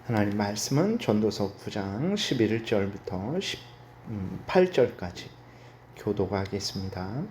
하나님 말씀은 전도서 9장 11절부터 18절까지 교독하겠습니다.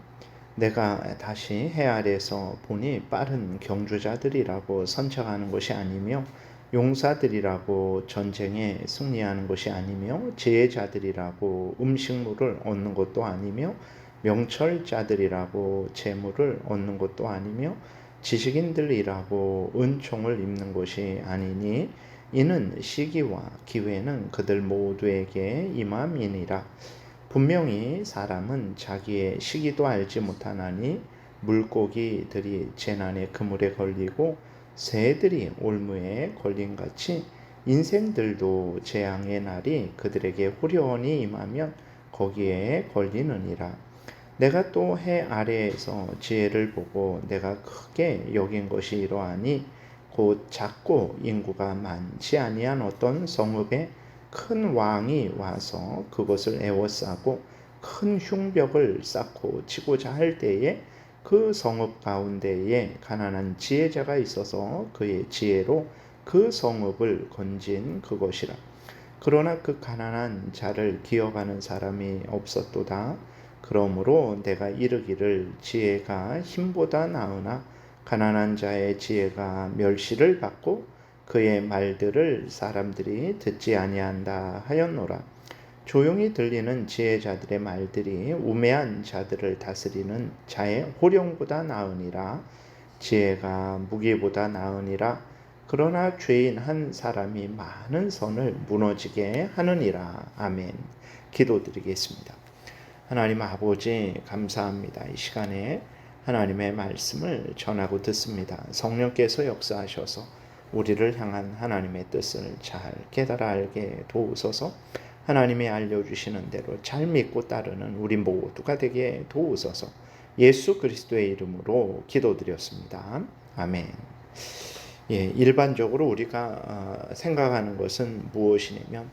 내가 다시 해 아래에서 보니 빠른 경주자들이라고 선척하는 것이 아니며 용사들이라고 전쟁에 승리하는 것이 아니며 지혜자들이라고 음식물을 얻는 것도 아니며 명철자들이라고 재물을 얻는 것도 아니며 지식인들이라고 은총을 입는 것이 아니니 이는 시기와 기회는 그들 모두에게 임함이니라. 분명히 사람은 자기의 시기도 알지 못하나니 물고기들이 재난의 그물에 걸리고 새들이 올무에 걸림같이 인생들도 재앙의 날이 그들에게 후련히 임하면 거기에 걸리느니라. 내가 또 해 아래에서 지혜를 보고 내가 크게 여긴 것이 이러하니 곧 작고 인구가 많지 아니한 어떤 성읍에 큰 왕이 와서 그것을 에워싸고 큰 흉벽을 쌓고 치고자 할 때에 그 성읍 가운데에 가난한 지혜자가 있어서 그의 지혜로 그 성읍을 건진 그것이라. 그러나 그 가난한 자를 기억하는 사람이 없었도다. 그러므로 내가 이르기를 지혜가 힘보다 나으나 가난한 자의 지혜가 멸시를 받고 그의 말들을 사람들이 듣지 아니한다 하였노라. 조용히 들리는 지혜자들의 말들이 우매한 자들을 다스리는 자의 호령보다 나으니라. 지혜가 무기보다 나으니라. 그러나 죄인 한 사람이 많은 선을 무너지게 하느니라. 아멘. 기도드리겠습니다. 하나님 아버지 감사합니다. 이 시간에 하나님의 말씀을 전하고 듣습니다. 성령께서 역사하셔서 우리를 향한 하나님의 뜻을 잘 깨달아 알게 도우소서. 하나님이 알려주시는 대로 잘 믿고 따르는 우리 모두가 되게 도우소서. 예수 그리스도의 이름으로 기도드렸습니다. 아멘. 일반적으로 우리가 생각하는 것은 무엇이냐면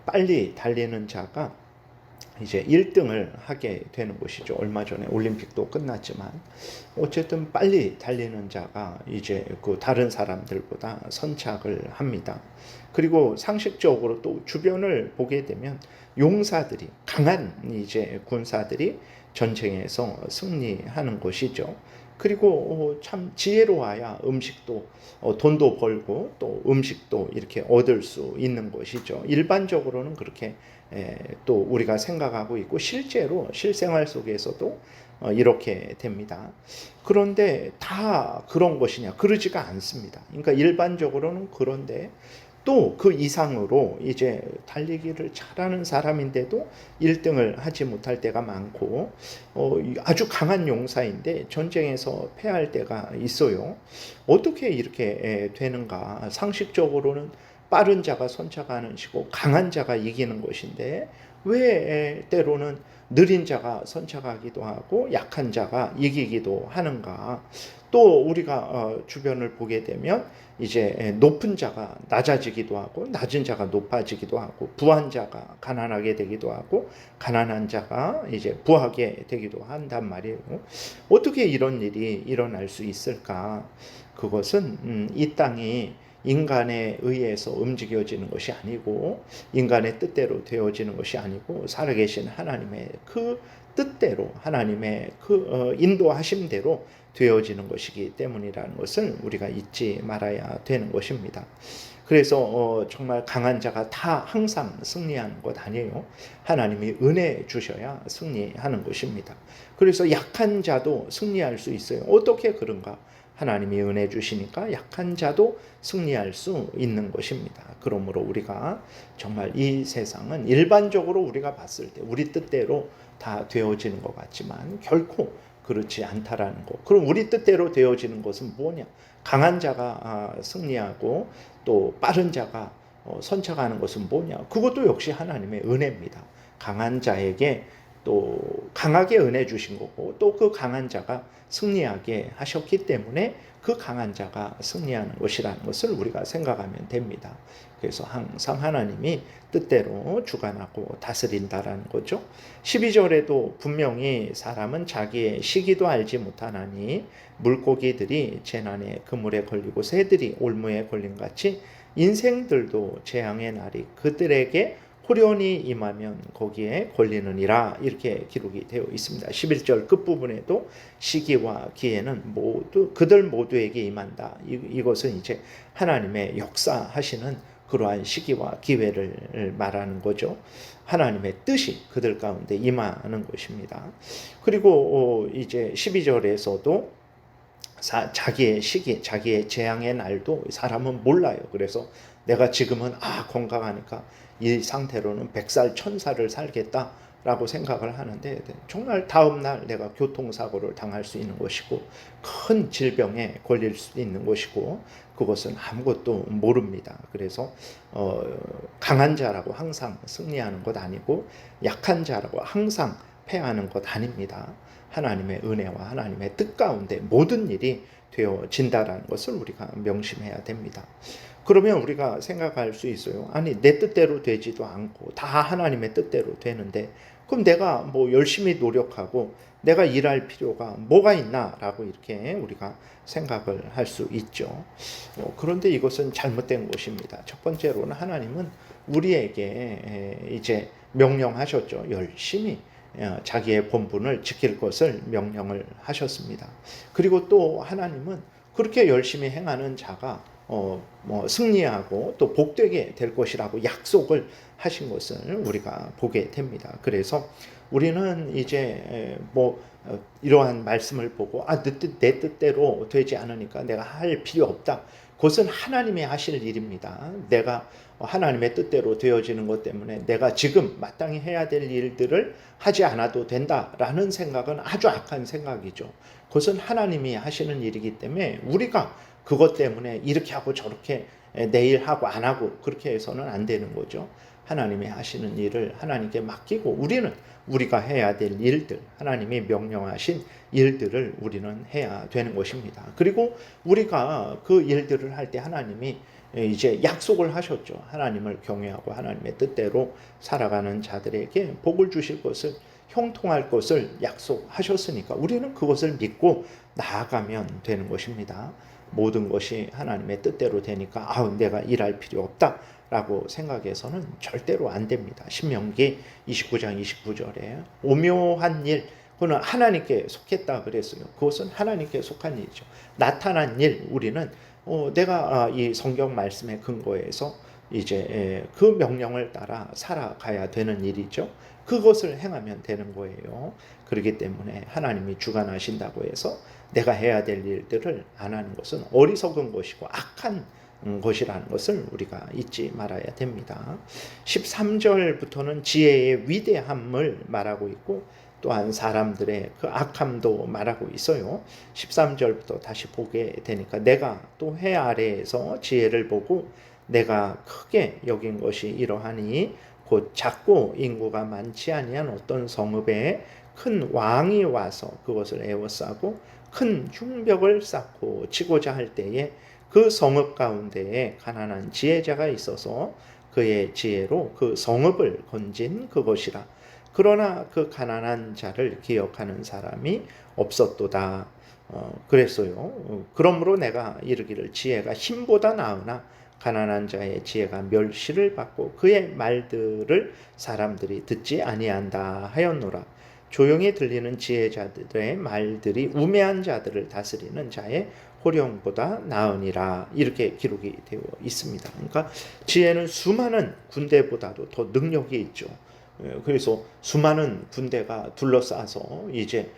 빨리 달리는 자가 이제 1등을 하게 되는 것이죠. 얼마 전에 올림픽도 끝났지만 어쨌든 빨리 달리는 자가 이제 그 다른 사람들보다 선착을 합니다. 그리고 상식적으로 또 주변을 보게 되면 용사들이 강한 이제 군사들이 전쟁에서 승리하는 것이죠. 그리고 참 지혜로워야 음식도 돈도 벌고 또 음식도 이렇게 얻을 수 있는 것이죠. 일반적으로는 그렇게 또 우리가 생각하고 있고 실제로 실생활 속에서도 이렇게 됩니다. 그런데 다 그런 것이냐? 그러지가 않습니다. 그러니까 일반적으로는 그런데 또 그 이상으로 이제 달리기를 잘하는 사람인데도 1등을 하지 못할 때가 많고 아주 강한 용사인데 전쟁에서 패할 때가 있어요. 어떻게 이렇게 되는가? 상식적으로는 빠른 자가 선착하는 시고 강한 자가 이기는 것인데 왜 때로는 느린 자가 선착하기도 하고 약한 자가 이기기도 하는가? 또 우리가 주변을 보게 되면 이제 높은 자가 낮아지기도 하고 낮은 자가 높아지기도 하고 부한 자가 가난하게 되기도 하고 가난한 자가 이제 부하게 되기도 한단 말이에요. 어떻게 이런 일이 일어날 수 있을까? 그것은 이 땅이 인간에 의해서 움직여지는 것이 아니고 인간의 뜻대로 되어지는 것이 아니고 살아계신 하나님의 그 뜻대로 하나님의 그 인도하심대로 되어지는 것이기 때문이라는 것을 우리가 잊지 말아야 되는 것입니다. 그래서 정말 강한 자가 다 항상 승리하는 것 아니에요. 하나님이 은혜 주셔야 승리하는 것입니다. 그래서 약한 자도 승리할 수 있어요. 어떻게 그런가? 하나님이 은혜 주시니까 약한 자도 승리할 수 있는 것입니다. 그러므로 우리가 정말 이 세상은 일반적으로 우리가 봤을 때 우리 뜻대로 다 되어지는 것 같지만 결코 그렇지 않다라는 것. 그럼 우리 뜻대로 되어지는 것은 뭐냐? 강한 자가 승리하고 또 빠른 자가 선착하는 것은 뭐냐? 그것도 역시 하나님의 은혜입니다. 강한 자에게 또 강하게 은혜 주신 거고 또 그 강한 자가 승리하게 하셨기 때문에 그 강한 자가 승리하는 것이라는 것을 우리가 생각하면 됩니다. 그래서 항상 하나님이 뜻대로 주관하고 다스린다라는 거죠. 12절에도 분명히 사람은 자기의 시기도 알지 못하나니 물고기들이 재난의 그물에 걸리고 새들이 올무에 걸린 같이 인생들도 재앙의 날이 그들에게 호련히 임하면 거기에 걸리느니라 이렇게 기록이 되어 있습니다. 11절 끝부분에도 시기와 기회는 모두 그들 모두에게 임한다. 이것은 이제 하나님의 역사하시는 그러한 시기와 기회를 말하는 거죠. 하나님의 뜻이 그들 가운데 임하는 것입니다. 그리고 이제 12절에서도 자기의 시기, 자기의 재앙의 날도 사람은 몰라요. 그래서 내가 지금은 건강하니까 이 상태로는 100살, 1000살을 살겠다라고 생각을 하는데 정말 다음날 내가 교통사고를 당할 수 있는 것이고 큰 질병에 걸릴 수 있는 것이고 그것은 아무것도 모릅니다. 그래서 강한 자라고 항상 승리하는 것 아니고 약한 자라고 항상 패하는 것 아닙니다. 하나님의 은혜와 하나님의 뜻 가운데 모든 일이 되어진다라는 것을 우리가 명심해야 됩니다. 그러면 우리가 생각할 수 있어요. 아니 내 뜻대로 되지도 않고 다 하나님의 뜻대로 되는데 그럼 내가 뭐 열심히 노력하고 내가 일할 필요가 뭐가 있나라고 이렇게 우리가 생각을 할 수 있죠. 그런데 이것은 잘못된 것입니다. 첫 번째로는 하나님은 우리에게 이제 명령하셨죠. 열심히 자기의 본분을 지킬 것을 명령을 하셨습니다. 그리고 또 하나님은 그렇게 열심히 행하는 자가 승리하고 또 복되게 될 것이라고 약속을 하신 것을 우리가 보게 됩니다. 그래서 우리는 이제 이러한 말씀을 보고 내 뜻대로 되지 않으니까 내가 할 필요 없다. 그것은 하나님이 하실 일입니다. 내가 하나님의 뜻대로 되어지는 것 때문에 내가 지금 마땅히 해야 될 일들을 하지 않아도 된다라는 생각은 아주 악한 생각이죠. 그것은 하나님이 하시는 일이기 때문에 우리가 그것 때문에 이렇게 하고 저렇게 내일 하고 안 하고 그렇게 해서는 안 되는 거죠. 하나님이 하시는 일을 하나님께 맡기고 우리는 우리가 해야 될 일들, 하나님이 명령하신 일들을 우리는 해야 되는 것입니다. 그리고 우리가 그 일들을 할 때 하나님이 이제 약속을 하셨죠. 하나님을 경외하고 하나님의 뜻대로 살아가는 자들에게 복을 주실 것을, 형통할 것을 약속하셨으니까 우리는 그것을 믿고 나아가면 되는 것입니다. 모든 것이 하나님의 뜻대로 되니까 내가 일할 필요 없다라고 생각해서는 절대로 안 됩니다. 신명기 29장 29절에 오묘한 일, 그는 하나님께 속했다 그랬어요. 그것은 하나님께 속한 일이죠. 나타난 일, 우리는 내가 이 성경 말씀에 근거해서 이제 그 명령을 따라 살아가야 되는 일이죠. 그것을 행하면 되는 거예요. 그렇기 때문에 하나님이 주관하신다고 해서 내가 해야 될 일들을 안 하는 것은 어리석은 것이고 악한 것이라는 것을 우리가 잊지 말아야 됩니다. 13절부터는 지혜의 위대함을 말하고 있고 또한 사람들의 그 악함도 말하고 있어요. 13절부터 다시 보게 되니까 내가 또 해 아래에서 지혜를 보고 내가 크게 여긴 것이 이러하니 곧 작고 인구가 많지 아니한 어떤 성읍에 큰 왕이 와서 그것을 에워싸고 큰 흉벽을 쌓고 치고자 할 때에 그 성읍 가운데에 가난한 지혜자가 있어서 그의 지혜로 그 성읍을 건진 그것이라. 그러나 그 가난한 자를 기억하는 사람이 없었도다. 그랬어요. 그러므로 내가 이르기를 지혜가 힘보다 나으나 가난한 자의 지혜가 멸시를 받고 그의 말들을 사람들이 듣지 아니한다 하였노라. 조용히 들리는 지혜자들의 말들이 우매한 자들을 다스리는 자의 호령보다 나으니라. 이렇게 기록이 되어 있습니다. 그러니까 지혜는 수많은 군대보다도 더 능력이 있죠. 그래서 수많은 군대가 둘러싸서 이제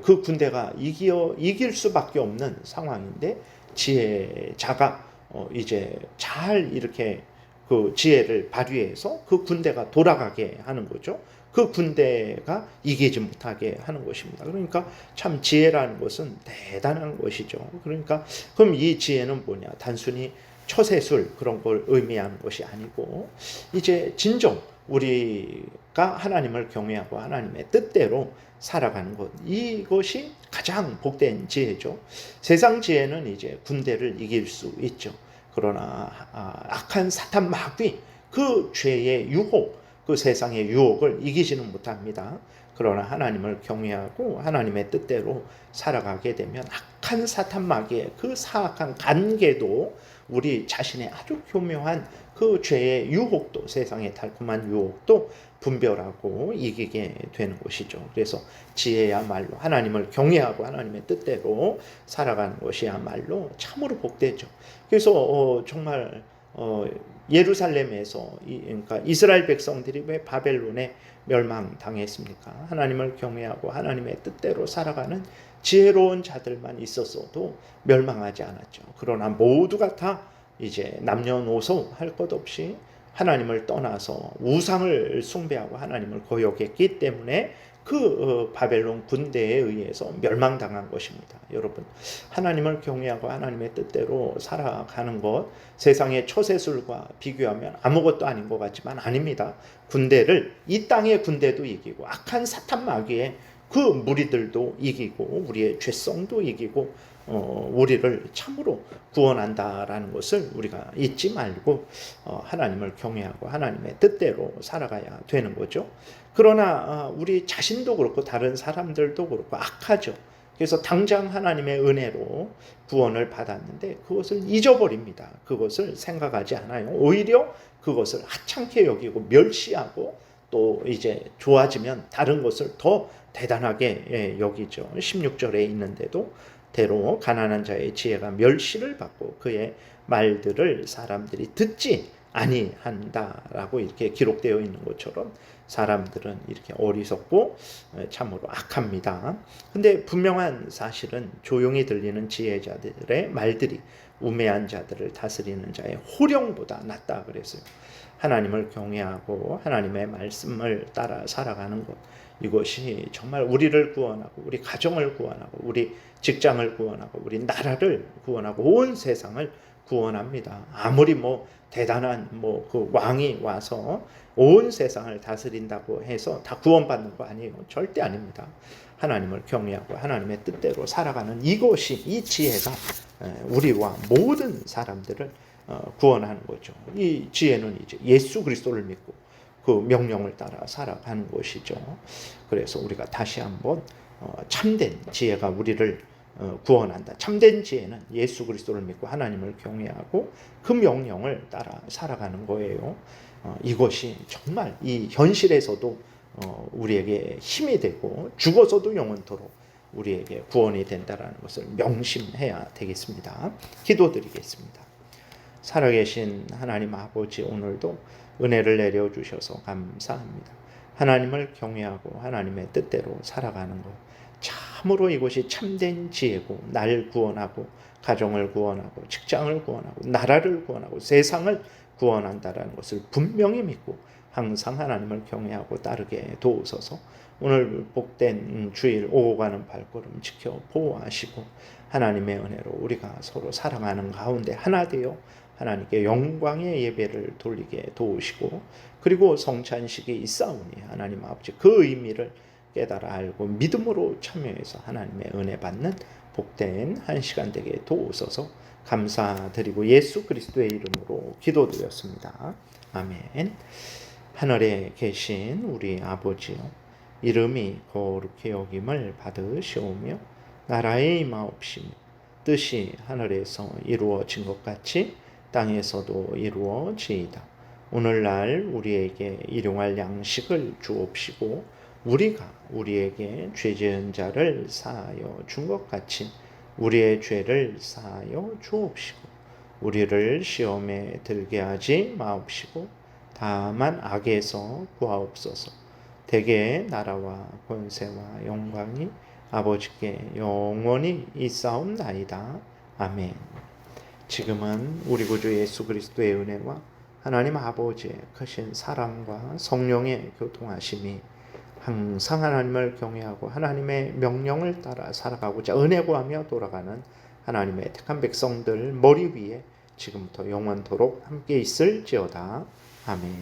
그 군대가 이길 수밖에 없는 상황인데 지혜자가 이제 잘 이렇게 그 지혜를 발휘해서 그 군대가 돌아가게 하는 거죠. 그 군대가 이기지 못하게 하는 것입니다. 그러니까 참 지혜라는 것은 대단한 것이죠. 그러니까 그럼 이 지혜는 뭐냐? 단순히 처세술 그런 걸 의미하는 것이 아니고 이제 진정 우리가 하나님을 경외하고 하나님의 뜻대로 살아가는 것, 이것이 가장 복된 지혜죠. 세상 지혜는 이제 군대를 이길 수 있죠. 그러나 악한 사탄 마귀, 그 죄의 유혹, 그 세상의 유혹을 이기지는 못합니다. 그러나 하나님을 경외하고 하나님의 뜻대로 살아가게 되면 악한 사탄 마귀의 그 사악한 관계도 우리 자신의 아주 교묘한 그 죄의 유혹도, 세상의 달콤한 유혹도 분별하고 이기게 되는 것이죠. 그래서 지혜야말로 하나님을 경외하고 하나님의 뜻대로 살아가는 것이야말로 참으로 복되죠. 그래서 정말 예루살렘에서 그러니까 이스라엘 백성들이 왜 바벨론에 멸망당했습니까? 하나님을 경외하고 하나님의 뜻대로 살아가는 지혜로운 자들만 있었어도 멸망하지 않았죠. 그러나 모두가 다 이제 남녀노소 할 것 없이 하나님을 떠나서 우상을 숭배하고 하나님을 거역했기 때문에 그 바벨론 군대에 의해서 멸망당한 것입니다. 여러분, 하나님을 경외하고 하나님의 뜻대로 살아가는 것, 세상의 처세술과 비교하면 아무것도 아닌 것 같지만 아닙니다. 군대를, 이 땅의 군대도 이기고 악한 사탄 마귀의 그 무리들도 이기고 우리의 죄성도 이기고 우리를 참으로 구원한다라는 것을 우리가 잊지 말고 하나님을 경외하고 하나님의 뜻대로 살아가야 되는 거죠. 그러나 우리 자신도 그렇고 다른 사람들도 그렇고 악하죠. 그래서 당장 하나님의 은혜로 구원을 받았는데 그것을 잊어버립니다. 그것을 생각하지 않아요. 오히려 그것을 하찮게 여기고 멸시하고 또 이제 좋아지면 다른 것을 더 대단하게 여기죠. 16절에 있는데도 대로 가난한 자의 지혜가 멸시를 받고 그의 말들을 사람들이 듣지 아니한다라고 이렇게 기록되어 있는 것처럼 사람들은 이렇게 어리석고 참으로 악합니다. 근데 분명한 사실은 조용히 들리는 지혜자들의 말들이 우매한 자들을 다스리는 자의 호령보다 낫다 그랬어요. 하나님을 경외하고 하나님의 말씀을 따라 살아가는 것, 이것이 정말 우리를 구원하고 우리 가정을 구원하고 우리 직장을 구원하고 우리 나라를 구원하고 온 세상을 구원합니다. 아무리 대단한 그 왕이 와서 온 세상을 다스린다고 해서 다 구원받는 거 아니에요. 절대 아닙니다. 하나님을 경외하고 하나님의 뜻대로 살아가는 이것이, 이 지혜가 우리와 모든 사람들을 구원하는 거죠. 이 지혜는 이제 예수 그리스도를 믿고 그 명령을 따라 살아가는 것이죠. 그래서 우리가 다시 한번 참된 지혜가 우리를 구원한다. 참된 지혜는 예수 그리스도를 믿고 하나님을 경외하고 그 명령을 따라 살아가는 거예요. 이것이 정말 이 현실에서도 우리에게 힘이 되고 죽어서도 영원토록 우리에게 구원이 된다는 것을 명심해야 되겠습니다. 기도드리겠습니다. 살아계신 하나님 아버지, 오늘도 은혜를 내려주셔서 감사합니다. 하나님을 경외하고 하나님의 뜻대로 살아가는 것, 참으로 이것이 참된 지혜고 날 구원하고 가정을 구원하고 직장을 구원하고 나라를 구원하고 세상을 구원한다라는 것을 분명히 믿고 항상 하나님을 경외하고 따르게 도우소서. 오늘 복된 주일 오고 가는 발걸음 지켜 보호하시고 하나님의 은혜로 우리가 서로 사랑하는 가운데 하나 되어 하나님께 영광의 예배를 돌리게 도우시고, 그리고 성찬식이 있사오니 하나님 아버지 그 의미를 깨달아 알고 믿음으로 참여해서 하나님의 은혜 받는 복된 한 시간 되게 도우소서. 감사드리고 예수 그리스도의 이름으로 기도드렸습니다. 아멘. 하늘에 계신 우리 아버지요, 이름이 거룩히 여김을 받으시오며 나라의 임하옵시며 뜻이 하늘에서 이루어진 것 같이 땅에서도 이루어지이다. 오늘날 우리에게 일용할 양식을 주옵시고 우리가 우리에게 죄 지은 자를 사하여 준 것 같이 우리의 죄를 사하여 주옵시고 우리를 시험에 들게 하지 마옵시고 다만 악에서 구하옵소서. 대개 나라와 권세와 영광이 아버지께 영원히 있사옵나이다. 아멘. 지금은 우리 구주 예수 그리스도의 은혜와 하나님 아버지의 크신 사랑과 성령의 교통하심이 항상 하나님을 경외하고 하나님의 명령을 따라 살아가고자 은혜 구하며 돌아가는 하나님의 택한 백성들 머리 위에 지금부터 영원토록 함께 있을지어다. 아멘.